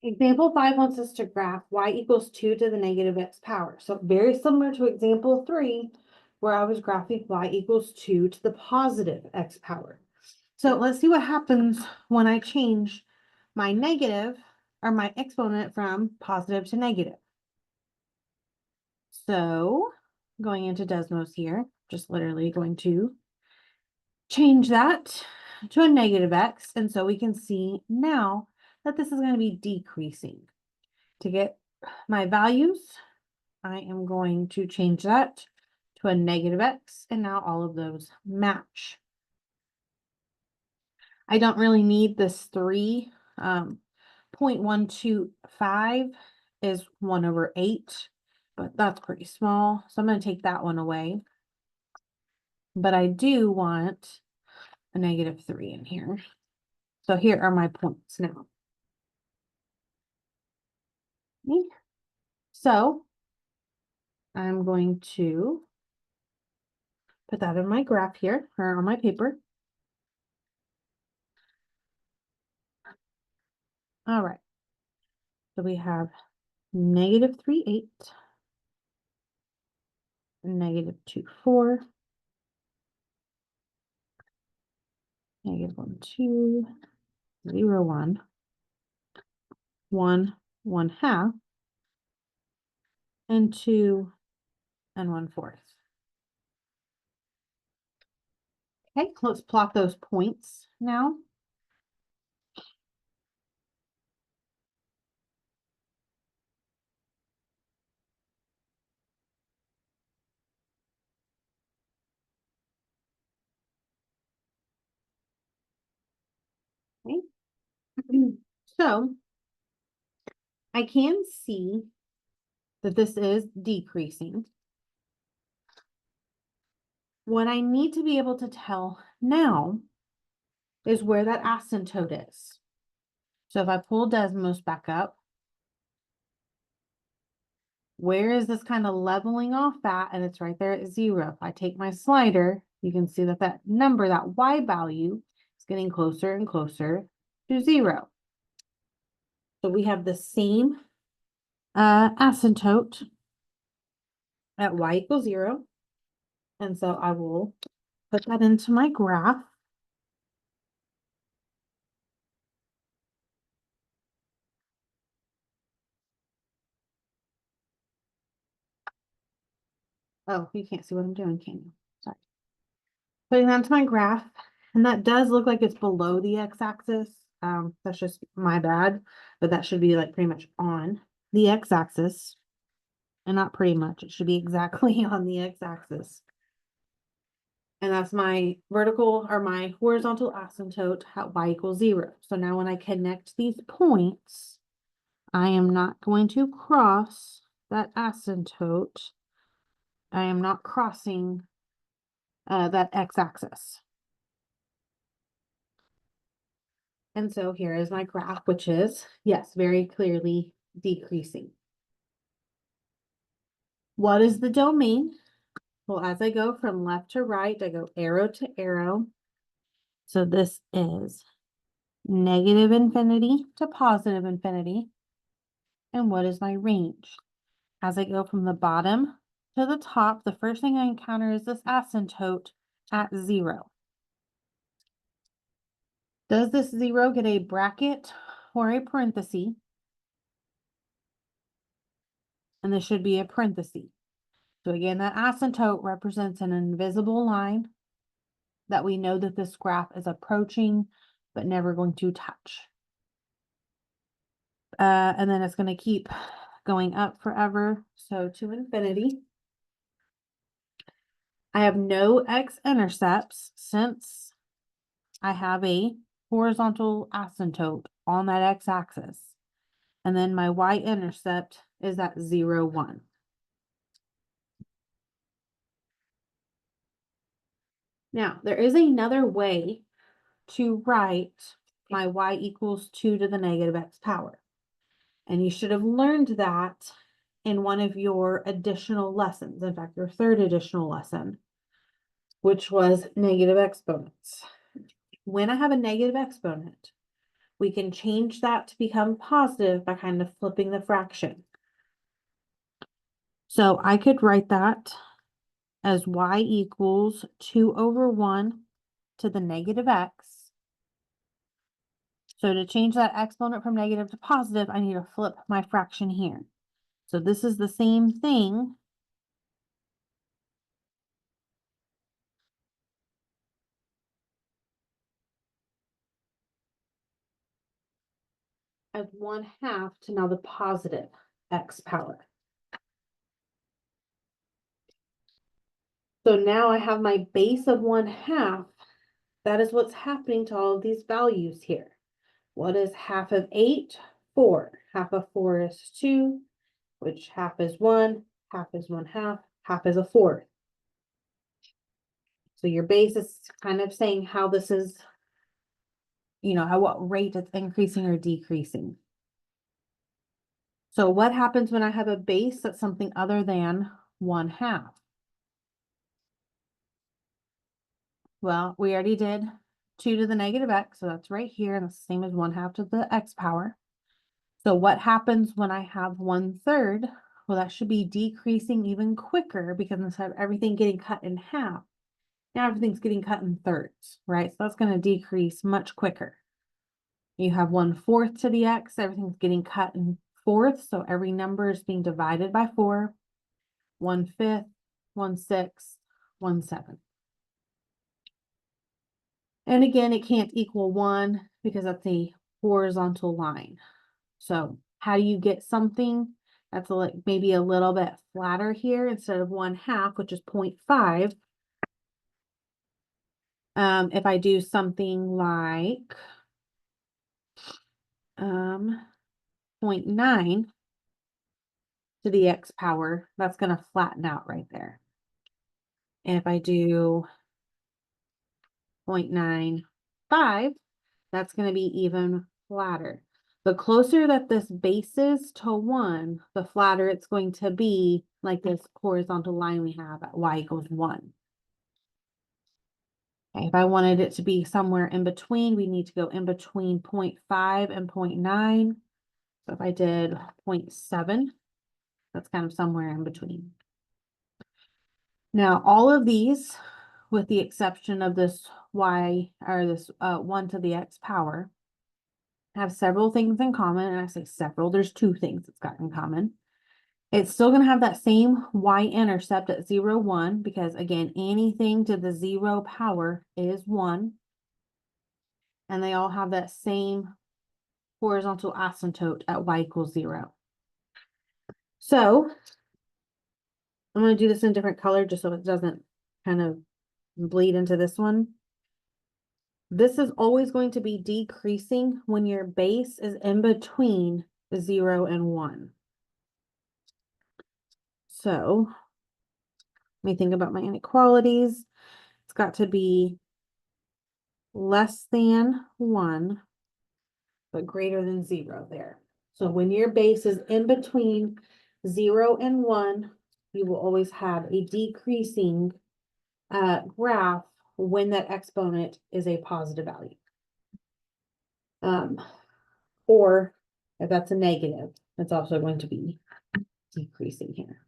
Example 5 wants us to graph y equals 2 to the negative x power. So very similar to example 3, where I was graphing y equals 2 to the positive x power. So let's see what happens when I change my negative or my exponent from positive to negative. So going into Desmos here, just literally going to change that to a negative x. And so we can see now that this is going to be decreasing. To get my values, I am going to change that to a negative x, and now all of those match. I don't really need this 3. 0.125 is 1/8, but that's pretty small, so I'm going to take that one away. But I do want a -3 in here. So here are my points now. Okay. So I'm going to put that in my graph here, or on my paper. All right. So we have -3, 8, -2, 4, -1, 2, 0, 1, 1, 1/2, and 2 and 1/4. Okay, let's plot those points now. Okay. So I can see that this is decreasing. What I need to be able to tell now is where that asymptote is. So if I pull Desmos back up, where is this kind of leveling off at? And it's right there at 0. If I take my slider, you can see that that number, that y value, is getting closer and closer to 0. So we have the same asymptote at y equals 0. And so I will put that into my graph. Oh, you can't see what I'm doing, can you? Sorry. Putting that into my graph, and that does look like it's below the x-axis. That's just my bad, but that should be like pretty much on the x-axis, and not pretty much. It should be exactly on the x-axis. And that's my vertical or my horizontal asymptote at y equals 0. So now when I connect these points, I am not going to cross that asymptote. I am not crossing that x-axis. And so here is my graph, which is, yes, very clearly decreasing. What is the domain? Well, as I go from left to right, I go arrow to arrow. So this is -infinity to positive infinity. And what is my range? As I go from the bottom to the top, the first thing I encounter is this asymptote at 0. Does this 0 get a bracket or a parenthesis? And this should be a parenthesis. So again, that asymptote represents an invisible line that we know that this graph is approaching, but never going to touch. And then it's going to keep going up forever. So to infinity. I have no x-intercepts since I have a horizontal asymptote on that x-axis. And then my y-intercept is at 0, 1. Now, there is another way to write my y equals 2 to the negative x power. And you should have learned that in one of your additional lessons. In fact, your third additional lesson, which was negative exponents. When I have a negative exponent, we can change that to become positive by kind of flipping the fraction. So I could write that as y equals 2 over 1 to the negative x. So to change that exponent from negative to positive, I need to flip my fraction here. So this is the same thing as 1/2 to now the positive x power. So now I have my base of 1/2. That is what's happening to all of these values here. What is half of 8? 4. Half of 4 is 2, which half is 1, half is 1/2, half is a fourth. So your base is kind of saying how this is, at what rate it's increasing or decreasing. So what happens when I have a base that's something other than 1/2? Well, we already did 2 to the negative x, so that's right here, and it's the same as 1/2 to the x power. So what happens when I have 1/3? Well, that should be decreasing even quicker because instead of everything getting cut in half, now everything's getting cut in thirds, right? So that's going to decrease much quicker. You have 1/4 to the x, everything's getting cut in fourths, so every number is being divided by 4. 1/5, 1/6, 1/7. And again, it can't equal 1 because that's a horizontal line. So how do you get something that's maybe a little bit flatter here instead of 1/2, which is 0.5? If I do something like 0.9 to the x power, that's going to flatten out right there. And if I do 0.95, that's going to be even flatter. The closer that this base is to 1, the flatter it's going to be, like this horizontal line we have at y equals 1. Okay, if I wanted it to be somewhere in between, we need to go in between 0.5 and 0.9. So if I did 0.7, that's kind of somewhere in between. Now, all of these, with the exception of this y, or this 1 to the x power, have several things in common. And I say several, there's 2 things it's got in common. It's still going to have that same y-intercept at 0, 1, because again, anything to the 0 power is 1. And they all have that same horizontal asymptote at y equals 0. So I'm going to do this in a different color just so it doesn't kind of bleed into this one. This is always going to be decreasing when your base is in between 0 and 1. So let me think about my inequalities. It's got to be less than 1, but greater than 0 there. So when your base is in between 0 and 1, you will always have a decreasing graph when that exponent is a positive value. Or if that's a negative, it's also going to be decreasing here.